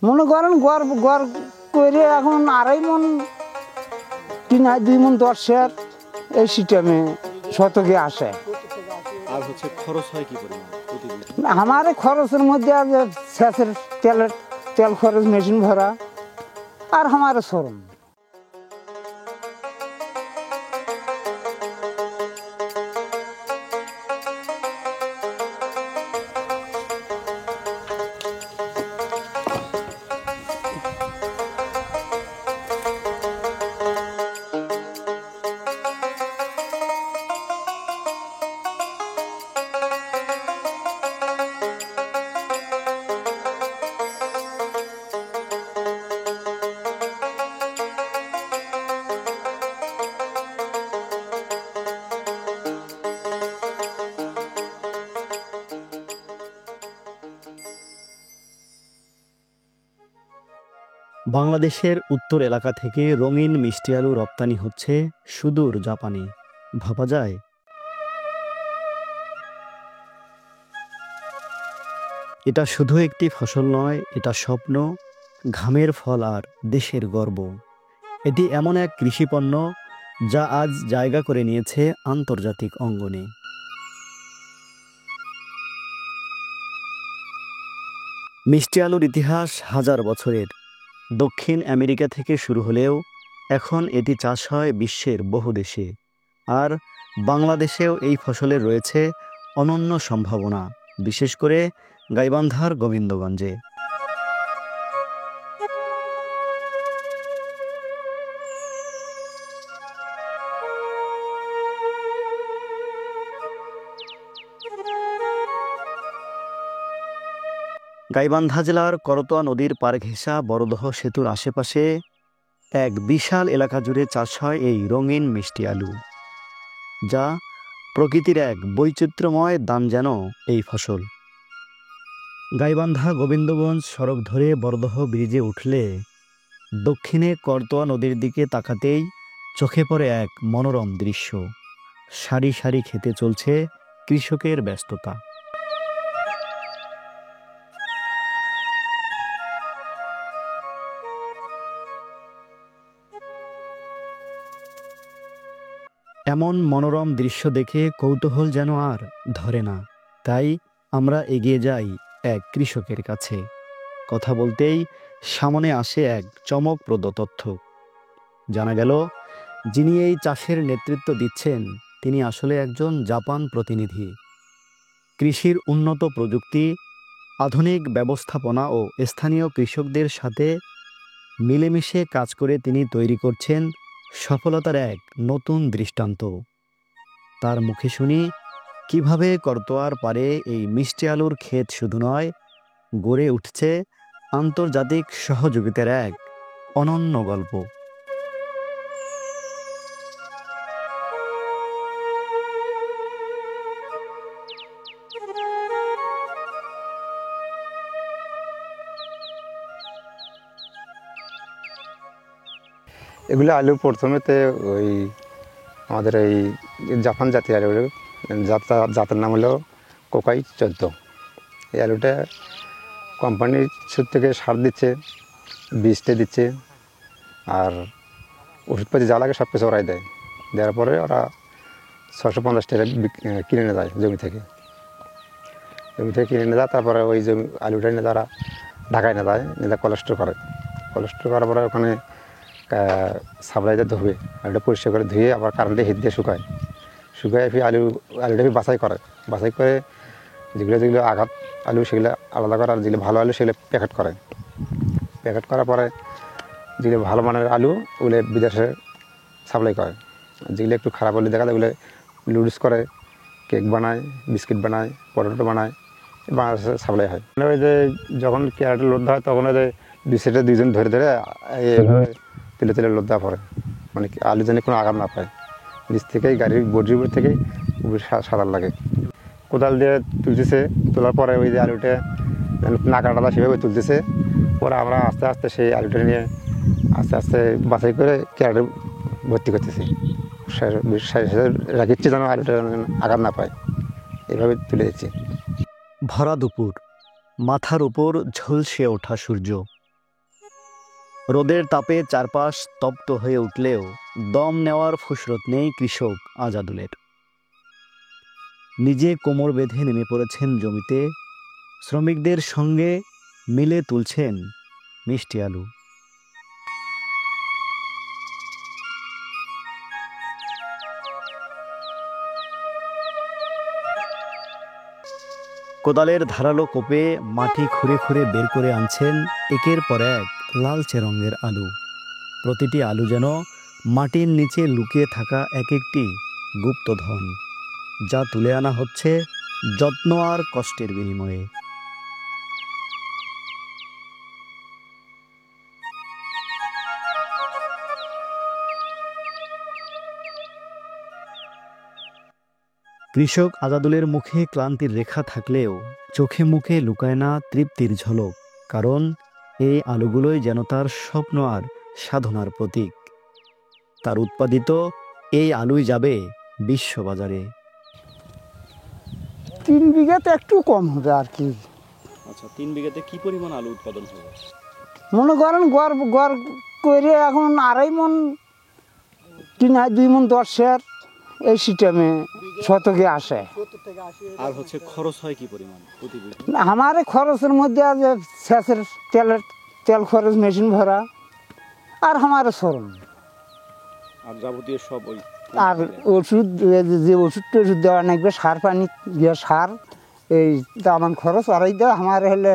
মনে করেন গড় গড় করে এখন 2.5 মণ 2 মণ 10 এই সিস্টেমে শতকে আসে। আর হচ্ছে খরচ হয় কি পরিমাণ প্রতিদিন? আমার খরচের মধ্যে আছে সেচের তেল খরচ, মেশিন ভরা, আর আমার শ্রম। বাংলাদেশের উত্তর এলাকা থেকে রঙিন মিষ্টি আলু রপ্তানি হচ্ছে সুদূর জাপানে। ভাবা যায়? এটা শুধু একটি ফসল নয়, এটা স্বপ্ন, ঘামের ফল আর দেশের গর্ব। এটি এমন এক কৃষিপণ্য যা আজ জায়গা করে নিয়েছে আন্তর্জাতিক অঙ্গনে। মিষ্টি আলুর ইতিহাস হাজার বছরের। দক্ষিণ আমেরিকা থেকে শুরু হলেও এখন এটি চাষ হয় বিশ্বের বহু দেশে। আর বাংলাদেশেও এই ফসলের রয়েছে অনন্য সম্ভাবনা, বিশেষ করে গাইবান্ধার গোবিন্দগঞ্জে। গাইবান্ধা জেলার করতোয়া নদীর পাড় ঘেঁষা বড়দহ সেতুর আশেপাশে এক বিশাল এলাকা জুড়ে চাষ হয় এই রঙিন মিষ্টি আলু, যা প্রকৃতির এক বৈচিত্র্যময় দান যেন এই ফসল। গাইবান্ধা গোবিন্দগঞ্জ সড়ক ধরে বড়দহ ব্রিজে উঠলে দক্ষিণে করতোয়া নদীর দিকে তাকাতেই চোখে পড়ে এক মনোরম দৃশ্য। সারি সারি খেতে চলছে কৃষকের ব্যস্ততা। এমন মনোরম দৃশ্য দেখে কৌতূহল যেন আর ধরে না, তাই আমরা এগিয়ে যাই এক কৃষকের কাছে। কথা বলতেই সামনে আসে এক চমকপ্রদ তথ্য। জানা গেল, যিনি এই চাষের নেতৃত্ব দিচ্ছেন তিনি আসলে একজন জাপান প্রতিনিধি। কৃষির উন্নত প্রযুক্তি, আধুনিক ব্যবস্থাপনা ও স্থানীয় কৃষকদের সাথে মিলেমিশে কাজ করে তিনি তৈরি করছেন সফলতার এক নতুন দৃষ্টান্ত। তার মুখে শুনি কিভাবে করতোয়ার পারে এই মিষ্টি আলুর ক্ষেত শুধু নয়, গড়ে উঠছে আন্তর্জাতিক সহযোগিতার এক অনন্য গল্প। এগুলো আলু প্রথমেতে ওই আমাদের এই জাপান জাতীয় আলু, জাতের নাম হলো কোকাই 14। এই আলুটা কোম্পানির সুদ থেকে সার দিচ্ছে, বীজটা দিচ্ছে, আর ওষুধপাতি যা লাগে সব কিছু ওরাই দেয়। দেওয়ার পরে ওরা 650 টাকা কিনে নিয়ে যায় জমি থেকে কিনে নিয়ে যায়। তারপরে ওই জমি আলুটা নিয়ে তারা ঢাকায় নিয়ে যায়, নিয়ে কোলেস্টোর করে। কোলেস্টোর করার পরে ওখানে সাপ্লাইতে ধুবে, আলুটা পরিষ্কার করে ধুয়ে আবার কারেন্টে হিট দিয়ে শুকায় ফির আলুটা বাছাই করে যেগুলো আঘাত আলু সেগুলো আলাদা করে, আর যেগুলো ভালো আলু সেগুলো প্যাকেট করার পরে যেগুলো ভালো মানের আলু ওগুলো বিদেশে সাপ্লাই করে। যেগুলো একটু খারাপ আলু দেখা যায় ওগুলো লুডস করে, কেক বানায়, বিস্কিট বানায়, পটেটো বানায়, বাংলাদেশে সাপ্লাই হয়। ওই যে যখন ক্যারেটে লোড হয় তখন ওই যে 2 সাইডে 2 জন ধরে এইভাবে তেলে লোড দেওয়া পড়ে, মানে আলু যেন কোনো আঘাত না পায়। নিচ থেকেই গাড়ির বডির উপর থেকেই সাঁতার লাগে। কোদাল দিয়ে তুলতেছে, তোলার পরে ওই যে আলুটা না কাটা সেভাবে তুলতেছে। পরে আমরা আস্তে আস্তে সেই আলুটা নিয়ে আস্তে বাছাই করে ক্যারেটে ভর্তি করতেছি, রাখিচ্ছি যেন আলুটা আঘাত না পায়, এইভাবে তুলে দিচ্ছি। ভরা দুপুর, মাথার উপর ঝলসে ওঠা সূর্য, রোদের তাপে চারপাশ তপ্ত হয়ে উঠলেও দম নেওয়ার ফুসরত নেই কৃষক আজাদুলের। নিজে কোমর বেঁধে নেমে পড়েছেন জমিতে, শ্রমিকদের সঙ্গে মিলে তুলছেন মিষ্টি আলু। কোদালের ধারালো কোপে মাটি খুঁড়ে খুঁড়ে বের করে আনছেন একের পর এক লালচে রঙের আলু। প্রতিটি আলু যেন মাটির নিচে লুকিয়ে থাকা এক একটি গুপ্তধন, যা তুলে আনা হচ্ছে যত্ন আর কষ্টের বিনিময়ে। কৃষক আজাদুলের মুখে ক্লান্তির রেখা থাকলেও চোখে মুখে লুকায় না তৃপ্তির ঝলক, কারণ এই আলুগুলোই যেন তার স্বপ্ন আর সাধনার প্রতীক। তার উৎপাদিত এই আলুই যাবে বিশ্ববাজারে। 3 বিঘাতে একটু কম হবে আর কি। আচ্ছা, 3 বিঘাতে কি পরিমাণ আলু উৎপাদন হবে? মনে করেন গড় গড় করে এখন 2.5 মন, 2 মন 10 এই সিস্টেমে শতকে আসে। আর হচ্ছে খরচ হয় কি পরিমাণ প্রতি বিঘা? আমার খরচের মধ্যে আছে সেচের তেল খরচ, মেশিন ভরা, আর আমার শ্রম, আর যাবতীয় সব ওই আর ওষুধ, যে ওষুধ টষুধ দেওয়া লাগবে, সার পানি দিয়ে সার, এই আমার খরচ আড়াই দেওয়া আমার হলে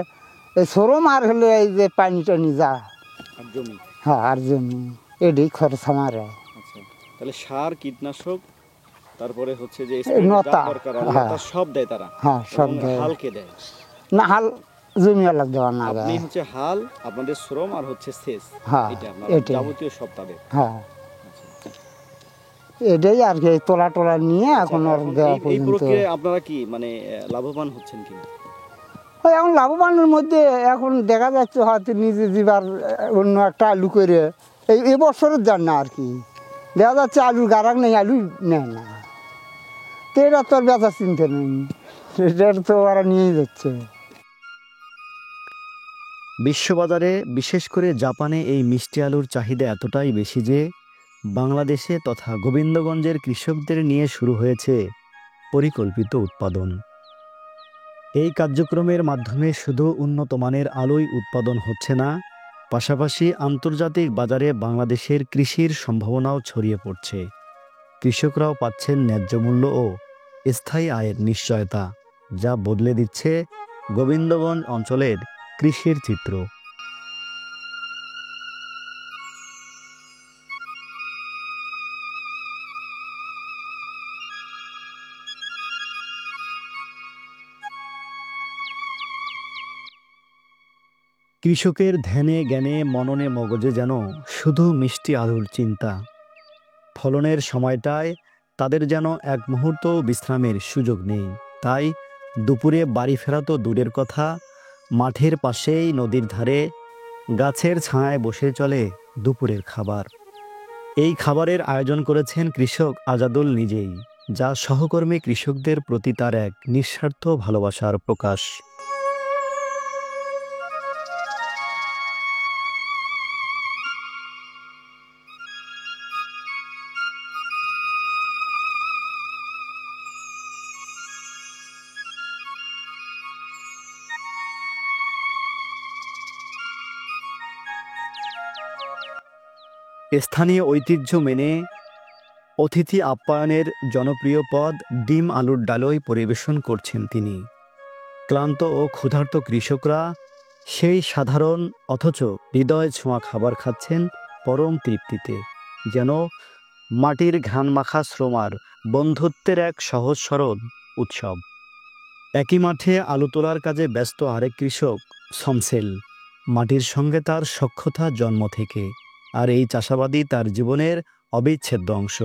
এই শ্রম, আর হলে এই যে পানি টানি যা, আর জমি। হ্যাঁ, আর জমি, এটাই খরচ আমার। আচ্ছা, তাহলে সার, কীটনাশক, তারপরে হচ্ছে যে নতা, হ্যাঁ সব দেয় তারা? হ্যাঁ, সব দেয়। হালকে দেয় না, হাল জমি আলাদা দেওয়া না, আপনি হচ্ছে হাল, আপনাদের শ্রম, আর হচ্ছে সেচ, হ্যাঁ, এটা আপনার এটাই। যাবতীয় সব তাদের। হ্যাঁ, এটাই আর কি, তোলা টোলা নিয়ে এখন আর দেওয়া এই পর্যন্ত। প্রক্রিয়ায় আপনারা কি মানে লাভবান হচ্ছেন কিনা? ওই এখন লাভবানের মধ্যে এখন দেখা যাচ্ছে হয়তো নিজে জীবার অন্য একটা আলু করে এই বছরের যান না আর কি, দেখা যাচ্ছে আলুর গারাক নেই, আলু নেয় না, তো এটা তো আর বেচার চিন্তা নেই, এটা তো ওরা নিয়েই যাচ্ছে। বিশ্ববাজারে, বিশেষ করে জাপানে এই মিষ্টি আলুর চাহিদা এতটাই বেশি যে বাংলাদেশে তথা গোবিন্দগঞ্জের কৃষকদের নিয়ে শুরু হয়েছে পরিকল্পিত উৎপাদন। এই কার্যক্রমের মাধ্যমে শুধু উন্নত মানের আলুই উৎপাদন হচ্ছে না, পাশাপাশি আন্তর্জাতিক বাজারে বাংলাদেশের কৃষির সম্ভাবনাও ছড়িয়ে পড়ছে। কৃষকরাও পাচ্ছেন ন্যায্য মূল্য ও স্থায়ী আয়ের নিশ্চয়তা, যা বদলে দিচ্ছে গোবিন্দগঞ্জ অঞ্চলের কৃষির চিত্র। কৃষকের ধ্যানে জ্ঞানে মননে মগজে যেন শুধু মিষ্টি আলুর চিন্তা। ফলনের সময়টায় তাদের যেন এক মুহূর্ত বিশ্রামের সুযোগ নেই। তাই দুপুরে বাড়ি ফেরা তো দূরের কথা, মাঠের পাশেই নদীর ধারে গাছের ছায়ায় বসে চলে দুপুরের খাবার। এই খাবারের আয়োজন করেছেন কৃষক আজাদুল নিজেই, যা সহকর্মী কৃষকদের প্রতি তার এক নিঃস্বার্থ ভালোবাসার প্রকাশ। স্থানীয় ঐতিহ্য মেনে অতিথি আপ্যায়নের জনপ্রিয় পদ ডিম আলুর ডালই পরিবেশন করছেন তিনি। ক্লান্ত ও ক্ষুধার্ত কৃষকরা সেই সাধারণ অথচ হৃদয় ছোঁয়া খাবার খাচ্ছেন পরম তৃপ্তিতে, যেন মাটির ঘ্রাণ মাখা শ্রম আর বন্ধুত্বের এক সহজ সরল উৎসব। একই মাঠে আলু তোলার কাজে ব্যস্ত আরেক কৃষক শমসেল। মাটির সঙ্গে তার সখ্যতা জন্ম থেকে, আর এই চাষাবাদই তার জীবনের অবিচ্ছেদ্য অংশ।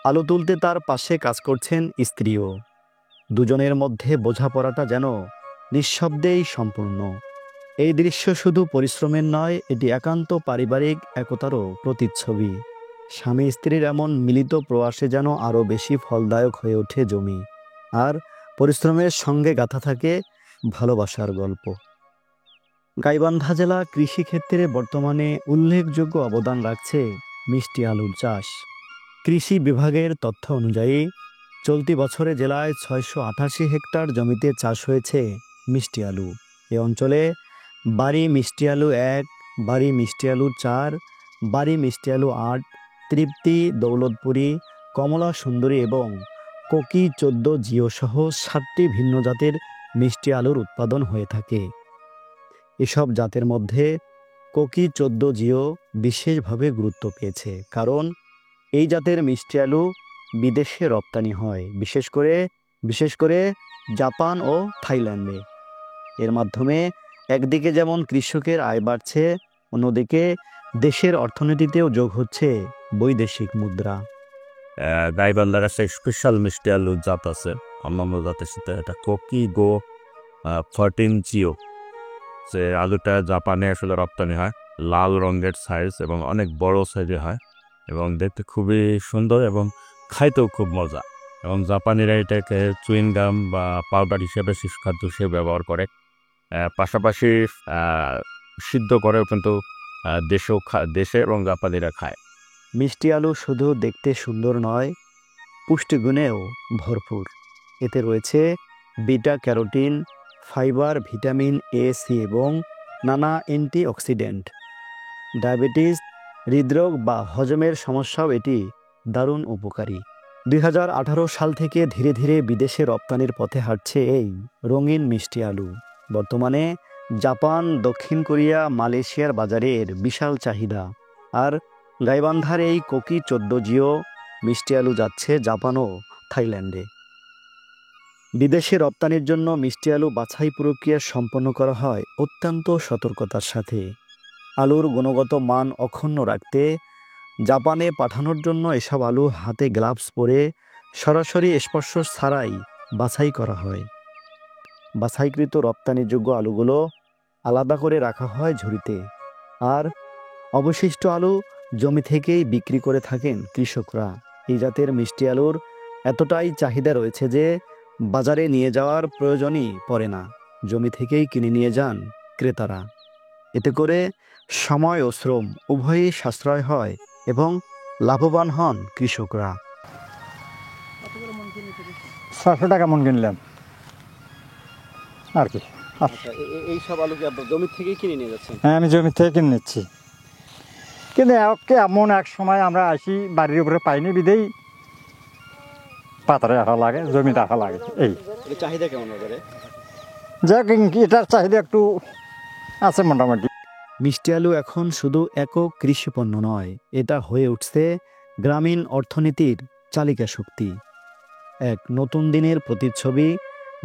আলু তুলতে তার পাশে কাজ করছেন স্ত্রীও। দুজনের মধ্যে বোঝাপড়াটা যেন নিঃশব্দেই সম্পূর্ণ। এই দৃশ্য শুধু পরিশ্রমের নয়, এটি একান্ত পারিবারিক একতারও প্রতিচ্ছবি। স্বামী স্ত্রীর এমন মিলিত প্রয়াসে যেন আরও বেশি ফলদায়ক হয়ে ওঠে জমি, আর পরিশ্রমের সঙ্গে গাঁথা থাকে ভালোবাসার গল্প। গাইবান্ধা জেলা কৃষিক্ষেত্রে বর্তমানে উল্লেখযোগ্য অবদান রাখছে মিষ্টি আলুর চাষ। কৃষি বিভাগের তথ্য অনুযায়ী চলতি বছরে জেলায় 688 হেক্টর জমিতে চাষ হয়েছে মিষ্টি আলু। এ অঞ্চলে বাড়ি মিষ্টি আলু 1, বাড়ি মিষ্টি আলু 4, বাড়ি মিষ্টি আলু 8, তৃপ্তি, দৌলতপুরি, কমলা সুন্দরী এবং কোকি 14 জিও সহ 7টি ভিন্ন জাতের মিষ্টি আলুর উৎপাদন হয়ে থাকে। এসব জাতের মধ্যে কোকি 14 জিও বিশেষভাবে গুরুত্ব পেয়েছে, কারণ এই জাতের মিষ্টি আলু বিদেশে রপ্তানি হয়, বিশেষ করে জাপান ও থাইল্যান্ডে। এর মাধ্যমে একদিকে যেমন কৃষকের আয় বাড়ছে, অন্যদিকে দেশের অর্থনীতিতেও যোগ হচ্ছে বৈদেশিক মুদ্রা। গাইবান্ধার একটা স্পেশাল মিষ্টি আলুর জাত আছে অন্যান্য জাতের সাথে, এটা কোকি গো 14 জিও। যে আলুটা জাপানে আসলে রপ্তানি হয়, লাল রঙের সাইজ এবং অনেক বড় সাইজে হয় এবং দেখতে খুবই সুন্দর এবং খাইতেও খুব মজা। এবং জাপানিরা এটাকে চুইংগাম বা পাউডার হিসেবে শিশুখাদ্য হিসেবে ব্যবহার করে, পাশাপাশি সিদ্ধ করেও কিন্তু দেশে এবং জাপানিরা খায়। মিষ্টি আলু শুধু দেখতে সুন্দর নয়, পুষ্টিগুণেও ভরপুর। এতে রয়েছে beta carotene, fibre, vitamin A, C এবং নানা অ্যান্টিঅক্সিডেন্ট। ডায়াবেটিস, হৃদরোগ বা হজমের সমস্যাও এটি দারুণ উপকারী। 2018 সাল থেকে ধীরে ধীরে বিদেশে রপ্তানির পথে হাঁটছে এই রঙিন মিষ্টি আলু। বর্তমানে জাপান, দক্ষিণ কোরিয়া, মালয়েশিয়ার বাজারের বিশাল চাহিদা। আর গাইবান্ধার এই কোকি 14 জিও মিষ্টি আলু যাচ্ছে জাপান ও থাইল্যান্ডে। বিদেশে রপ্তানির জন্য মিষ্টি আলু বাছাই প্রক্রিয়া সম্পন্ন করা হয় অত্যন্ত সতর্কতার সাথে। আলুর গুণগত মান অক্ষুণ্ণ রাখতে জাপানে পাঠানোর জন্য এসব আলু হাতে গ্লাভস পরে সরাসরি স্পর্শ ছাড়াই বাছাই করা হয়। বাছাইকৃত রপ্তানিযোগ্য আলুগুলো আলাদা করে রাখা হয় ঝুড়িতে, আর অবশিষ্ট আলু জমি থেকেই বিক্রি করে থাকেন কৃষকরা। এই জাতের মিষ্টি আলুর এতটাই চাহিদা রয়েছে যে বাজারে নিয়ে যাওয়ার প্রয়োজনই পড়ে না, জমি থেকেই কিনে নিয়ে যান ক্রেতারা। এতে করে সময় ও শ্রম উভয়ই সাশ্রয় হয় এবং লাভবান হন কৃষকরা। 600 টাকা মন কিনলাম আর কি। এই সব আলু কি আপনার জমি থেকেই কিনে নিয়ে যাচ্ছেন? হ্যাঁ, আমি জমি থেকে কিনে নিচ্ছি, কিন্তু এমন এক সময় আমরা আসি বাড়ির উপরে পাইনি বিদেই পাতারে রাখা লাগে, জমি রাখা লাগে। এই চাহিদা কেমন বাজারে? যাক, এটার চাহিদা একটু আছে মোটামুটি। মিষ্টি আলু এখন শুধু একক কৃষিপণ্য নয়, এটা হয়ে উঠছে গ্রামীণ অর্থনীতির চালিকা শক্তি। এক নতুন দিনের প্রতিচ্ছবি,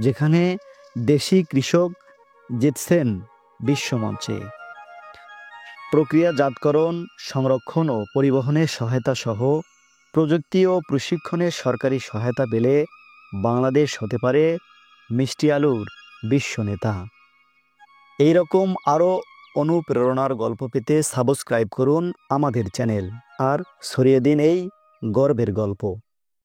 যেখানে দেশি কৃষক জিতছেন বিশ্বমঞ্চে। প্রক্রিয়াজাতকরণ, সংরক্ষণ ও পরিবহনের সহায়তা সহ প্রযুক্তি ও প্রশিক্ষণের সরকারি সহায়তা পেলে বাংলাদেশ হতে পারে মিষ্টি আলুর বিশ্ব নেতা। এইরকম আরও অনুপ্রেরণার গল্প পেতে সাবস্ক্রাইব করুন আমাদের চ্যানেল আর ছড়িয়ে দিন এই গর্বের গল্প।